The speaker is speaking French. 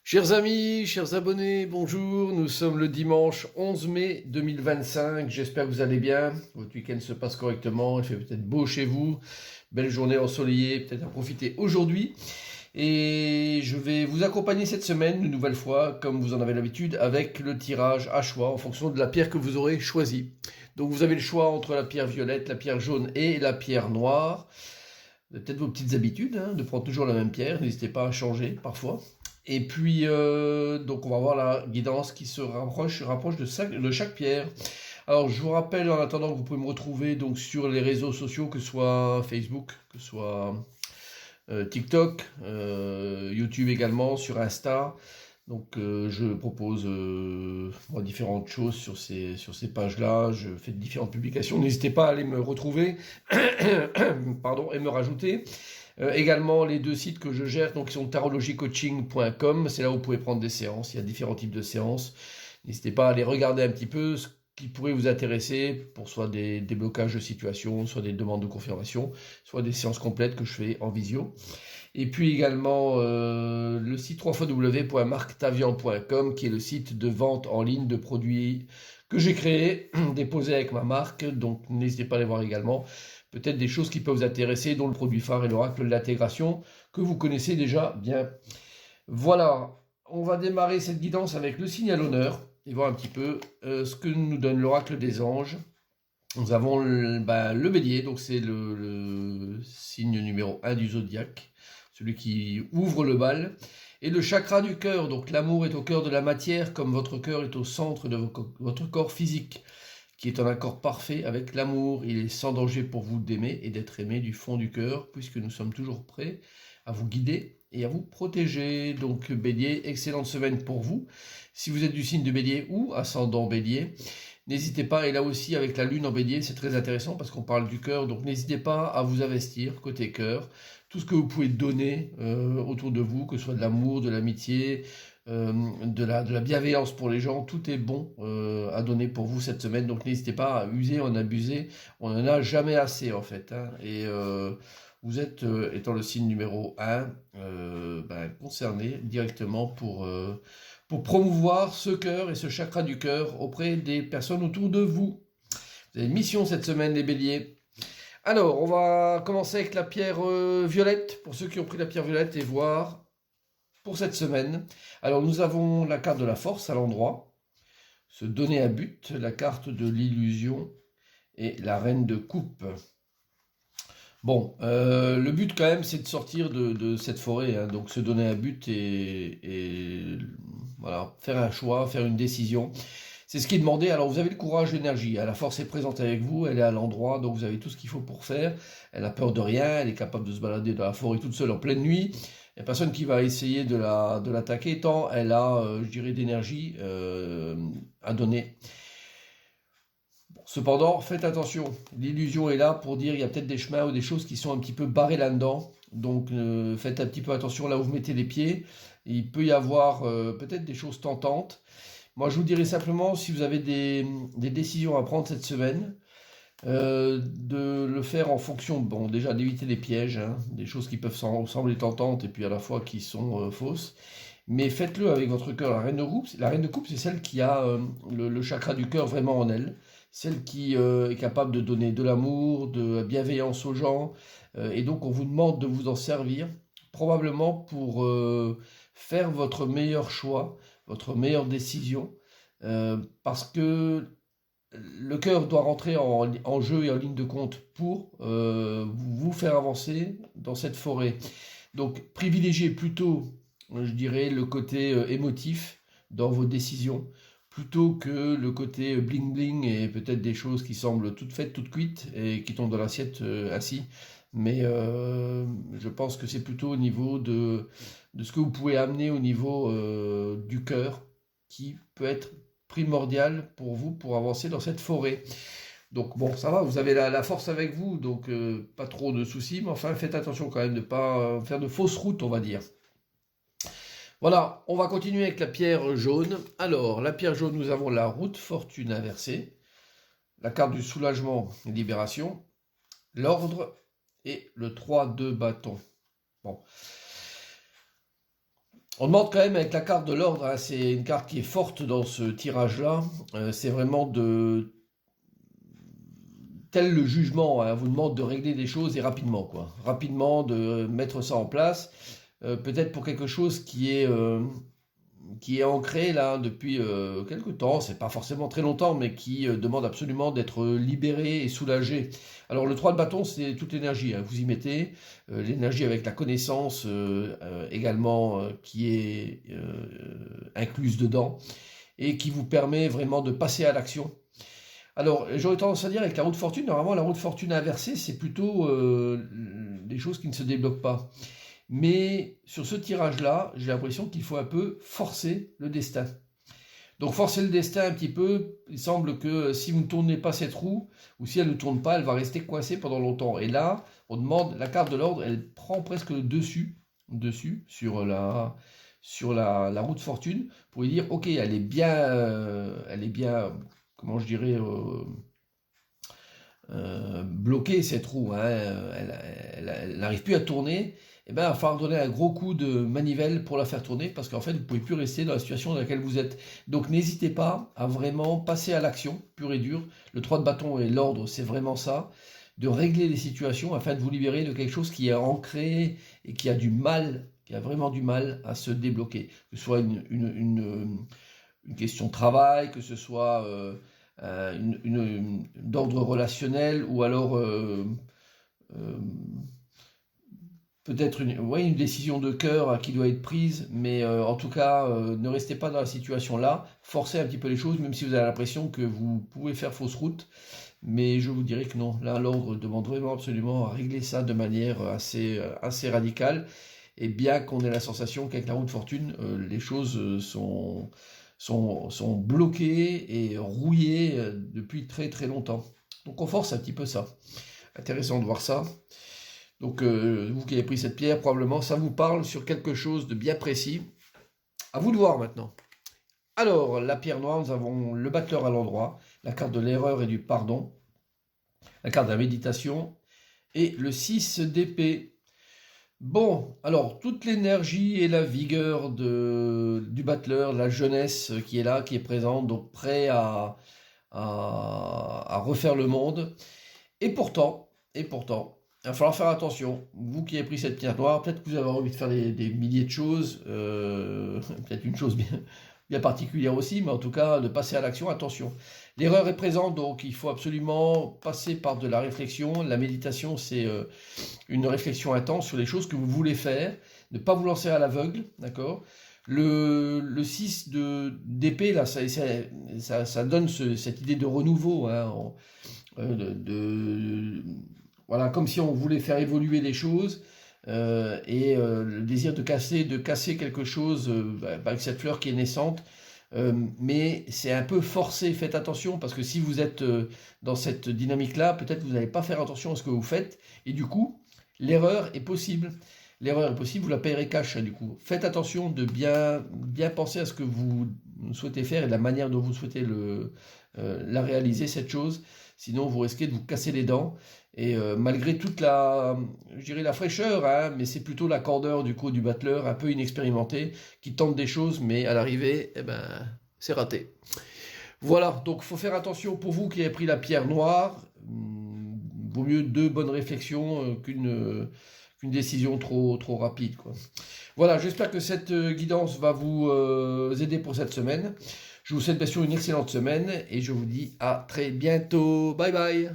Chers amis, chers abonnés, bonjour. Nous sommes le dimanche 11 mai 2025. J'espère que vous allez bien. Votre week-end se passe correctement. Il fait peut-être beau chez vous. Belle journée ensoleillée, peut-être à profiter aujourd'hui. Et je vais vous accompagner cette semaine, une nouvelle fois, comme vous en avez l'habitude, avec le tirage à choix en fonction de la pierre que vous aurez choisie. Donc vous avez le choix entre la pierre violette, la pierre jaune et la pierre noire. Vous avez peut-être vos petites habitudes, de prendre toujours la même pierre. N'hésitez pas à changer parfois. Et puis, donc on va voir la guidance qui se rapproche de chaque pierre. Alors, je vous rappelle en attendant que vous pouvez me retrouver donc sur les réseaux sociaux, que ce soit Facebook, que ce soit TikTok, YouTube également, sur Insta. Donc, je propose différentes choses sur ces pages-là. Je fais différentes publications. N'hésitez pas à aller me retrouver pardon, et me rajouter. Également, les deux sites que je gère, donc, qui sont tarologycoaching.com. C'est là où vous pouvez prendre des séances. Il y a différents types de séances. N'hésitez pas à aller regarder un petit peu ce qui pourrait vous intéresser pour soit des déblocages de situation, soit des demandes de confirmation, soit des séances complètes que je fais en visio. Et puis également le site www.marctavian.com qui est le site de vente en ligne de produits que j'ai créé, déposé avec ma marque. Donc n'hésitez pas à les voir également. Peut-être des choses qui peuvent vous intéresser, dont le produit phare et l'oracle de l'intégration que vous connaissez déjà bien. Voilà, on va démarrer cette guidance avec le signe à l'honneur et voir un petit peu ce que nous donne l'oracle des anges. Nous avons le bélier, donc c'est le signe numéro 1 du zodiaque, celui qui ouvre le bal. Et le chakra du cœur, donc l'amour est au cœur de la matière, comme votre cœur est au centre de votre corps physique, qui est en accord parfait avec l'amour. Il est sans danger pour vous d'aimer et d'être aimé du fond du cœur, puisque nous sommes toujours prêts à vous guider et à vous protéger. Donc bélier, excellente semaine pour vous. Si vous êtes du signe de bélier ou ascendant bélier, n'hésitez pas, et là aussi avec la lune en bélier, c'est très intéressant parce qu'on parle du cœur, donc n'hésitez pas à vous investir côté cœur, tout ce que vous pouvez donner autour de vous, que ce soit de l'amour, de l'amitié, de la bienveillance pour les gens, tout est bon à donner pour vous cette semaine, donc n'hésitez pas à user, en abuser, on n'en a jamais assez en fait, et vous êtes, étant le signe numéro 1, concerné directement pour promouvoir ce cœur et ce chakra du cœur auprès des personnes autour de vous. Vous avez une mission cette semaine, les béliers. Alors, on va commencer avec la pierre violette, pour ceux qui ont pris la pierre violette, et voir pour cette semaine. Alors, nous avons la carte de la force à l'endroit, se donner un but, la carte de l'illusion et la reine de coupe. Bon, le but quand même, c'est de sortir de cette forêt, donc se donner un but et voilà, faire un choix, faire une décision. C'est ce qui est demandé. Alors vous avez le courage, l'énergie, la force est présente avec vous, elle est à l'endroit, donc vous avez tout ce qu'il faut pour faire. Elle a peur de rien, elle est capable de se balader dans la forêt toute seule en pleine nuit. Il n'y a personne qui va essayer de l'attaquer tant elle a, je dirais, d'énergie à donner. Cependant, faites attention, l'illusion est là pour dire il y a peut-être des chemins ou des choses qui sont un petit peu barrées là-dedans. Donc faites un petit peu attention là où vous mettez les pieds. Il peut y avoir peut-être des choses tentantes. Moi, je vous dirais simplement, si vous avez des décisions à prendre cette semaine, de le faire en fonction, bon, déjà d'éviter les pièges, des choses qui peuvent sembler tentantes et puis à la fois qui sont fausses. Mais faites-le avec votre cœur. La reine de coupe, c'est celle qui a le chakra du cœur vraiment en elle. Celle qui est capable de donner de l'amour, de la bienveillance aux gens. Et donc, on vous demande de vous en servir, probablement pour faire votre meilleur choix, votre meilleure décision. Parce que le cœur doit rentrer en jeu et en ligne de compte pour vous faire avancer dans cette forêt. Donc, privilégiez plutôt, je dirais, le côté émotif dans vos décisions, plutôt que le côté bling-bling et peut-être des choses qui semblent toutes faites, toutes cuites et qui tombent dans l'assiette ainsi. Mais je pense que c'est plutôt au niveau de ce que vous pouvez amener au niveau du cœur qui peut être primordial pour vous pour avancer dans cette forêt. Donc bon, ça va, vous avez la force avec vous, donc pas trop de soucis, mais enfin faites attention quand même de ne pas faire de fausses routes, on va dire. Voilà, on va continuer avec la pierre jaune. Alors, la pierre jaune, nous avons la route fortune inversée, la carte du soulagement et libération, l'ordre et le 3 de bâton. Bon. On demande quand même avec la carte de l'ordre, hein, c'est une carte qui est forte dans ce tirage-là. C'est vraiment de tel le jugement, hein, vous demande de régler des choses et rapidement, quoi. Rapidement de mettre ça en place. Peut-être pour quelque chose qui est ancré là depuis quelque temps, c'est pas forcément très longtemps, mais qui demande absolument d'être libéré et soulagé. Alors le 3 de bâton, c'est toute l'énergie, hein, vous y mettez, l'énergie avec la connaissance également qui est incluse dedans, et qui vous permet vraiment de passer à l'action. Alors j'aurais tendance à dire avec la roue de fortune, normalement la roue de fortune inversée, c'est plutôt des choses qui ne se débloquent pas. Mais sur ce tirage-là, j'ai l'impression qu'il faut un peu forcer le destin. Donc forcer le destin un petit peu, il semble que si vous ne tournez pas cette roue, ou si elle ne tourne pas, elle va rester coincée pendant longtemps. Et là, on demande, la carte de l'ordre, elle prend presque le dessus sur la roue de fortune, pour lui dire, ok, elle est bien, comment je dirais, bloquée cette roue, hein, elle n'arrive plus à tourner. Et ben, il va falloir donner un gros coup de manivelle pour la faire tourner, parce qu'en fait, vous ne pouvez plus rester dans la situation dans laquelle vous êtes. Donc, n'hésitez pas à vraiment passer à l'action, pure et dure. Le 3 de bâton et l'ordre, c'est vraiment ça, de régler les situations afin de vous libérer de quelque chose qui est ancré et qui a du mal, qui a vraiment du mal à se débloquer. Que ce soit une question de travail, que ce soit d'ordre relationnel, ou alors peut-être une décision de cœur qui doit être prise, mais en tout cas, ne restez pas dans la situation-là, forcez un petit peu les choses, même si vous avez l'impression que vous pouvez faire fausse route, mais je vous dirais que non, là, l'ordre demande vraiment absolument à régler ça de manière assez radicale, et bien qu'on ait la sensation qu'avec la roue de fortune, les choses sont bloquées et rouillées depuis très très longtemps. Donc on force un petit peu ça. Intéressant de voir ça. Donc, vous qui avez pris cette pierre, probablement, ça vous parle sur quelque chose de bien précis. À vous de voir maintenant. Alors, la pierre noire, nous avons le battleur à l'endroit, la carte de l'erreur et du pardon, la carte de la méditation, et le 6 d'épée. Bon, alors, toute l'énergie et la vigueur du battleur, la jeunesse qui est là, qui est présente, donc prêt à refaire le monde. Et pourtant, il va falloir faire attention. Vous qui avez pris cette pierre noire, peut-être que vous avez envie de faire des milliers de choses, peut-être une chose bien particulière aussi, mais en tout cas, de passer à l'action, attention. L'erreur est présente, donc il faut absolument passer par de la réflexion. La méditation, c'est une réflexion intense sur les choses que vous voulez faire, ne pas vous lancer à l'aveugle, d'accord ? Le 6 d'épée, là, ça donne cette idée de renouveau, hein, voilà, comme si on voulait faire évoluer les choses, le désir de casser quelque chose avec cette fleur qui est naissante, mais c'est un peu forcé. Faites attention, parce que si vous êtes dans cette dynamique-là, peut-être que vous n'allez pas faire attention à ce que vous faites, et du coup, l'erreur est possible. L'erreur est possible, vous la payerez cash, hein, du coup. Faites attention de bien penser à ce que vous souhaitez faire et de la manière dont vous souhaitez la réaliser, cette chose. Sinon, vous risquez de vous casser les dents. Et malgré toute je dirais la fraîcheur, hein, mais c'est plutôt la candeur du battleur, un peu inexpérimenté, qui tente des choses, mais à l'arrivée, eh ben, c'est raté. Voilà, donc il faut faire attention pour vous qui avez pris la pierre noire. Vaut mieux 2 bonnes réflexions qu'une décision trop rapide, quoi. Voilà, j'espère que cette guidance va vous aider pour cette semaine. Je vous souhaite bien sûr une excellente semaine et je vous dis à très bientôt. Bye bye.